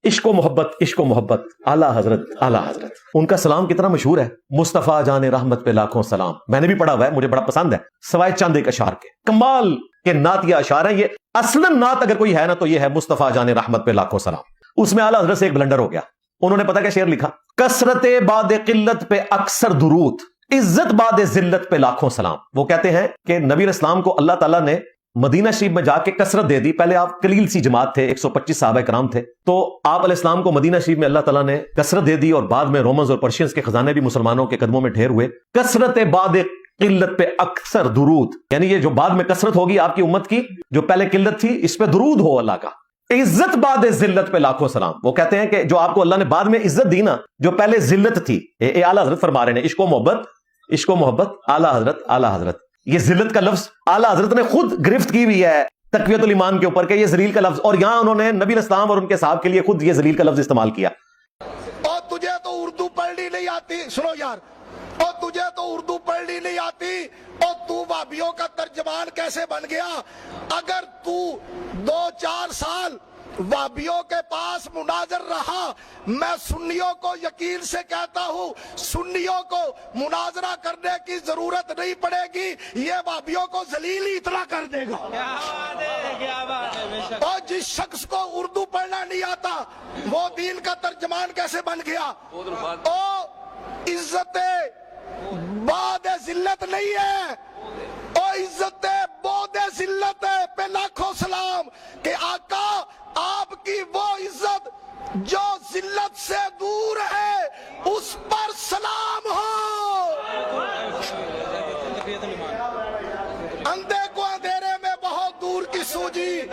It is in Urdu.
عشق و محبت اعلیٰ حضرت ان کا سلام کتنا مشہور ہے، مصطفیٰ جان رحمت پہ لاکھوں سلام. میں نے بھی پڑھا ہوا ہے، مجھے بڑا پسند ہے، سوائے چند ایک اشعار کے. کمال کے نعت یا اشعار ہیں یہ. اصلاً نعت اگر کوئی ہے نا تو یہ ہے مصطفیٰ جان رحمت پہ لاکھوں سلام. اس میں اعلیٰ حضرت سے ایک بلنڈر ہو گیا. انہوں نے پتہ کیا شعر لکھا؟ کثرت بعد قلت پہ اکثر درود، عزت بعد ذلت پہ لاکھوں سلام. وہ کہتے ہیں کہ نبی علیہ السلام کو اللہ تعالیٰ نے مدینہ شریف میں جا کے کثرت دے دی. پہلے آپ قلیل سی جماعت تھے، 125 صحابہ کرام تھے، تو آپ علیہ السلام کو مدینہ شریف میں اللہ تعالیٰ نے کثرت دے دی، اور بعد میں رومنز اور پرشینز کے خزانے بھی مسلمانوں کے قدموں میں ڈھیر ہوئے. کثرت بعد قلت پہ اکثر درود، یعنی یہ جو بعد میں کثرت ہوگی آپ کی امت کی، جو پہلے قلت تھی، اس پہ درود ہو اللہ کا. عزت بعد ذلت پہ لاکھوں سلام. وہ کہتے ہیں کہ جو آپ کو اللہ نے بعد میں عزت دی نا، جو پہلے ذلت تھی، اعلیٰ حضرت فرما رہے ہیں. عشق و محبت اعلیٰ حضرت. یہ ذلت کا لفظ اعلیٰ حضرت نے خود گرفت کی ہوئی ہے تقویت الایمان کے اوپر کہ یہ ذلیل کا لفظ، اور یہاں انہوں نے نبی علیہ السلام اور ان کے صحابہ کے لیے خود یہ ذلیل کا لفظ استعمال کیا. اور تجھے تو اردو پڑھنی نہیں آتی، سنو یار، اور تجھے تو اردو پڑھنی نہیں آتی، اور تو وہابیوں کا ترجمان کیسے بن گیا؟ اگر تو 2-4 سال وہابیوں کے پاس مناظر رہا، میں سنیوں کو یقین سے کہتا ہوں سنیوں کو مناظرہ کرنے کی ضرورت نہیں پڑے گی، یہ وہابیوں کو ذلیل ہی اتنا کر دے گا. اور جس شخص کو اردو پڑھنا نہیں آتا وہ دین کا ترجمان کیسے بن گیا؟ او عزت بعد ذلت نہیں ہے، او عزت بعد ذلت پہ لاکھوں سلام کہ آقا آپ کی وہ عزت جو ذلت سے دور ہے اس پر سلام ہو.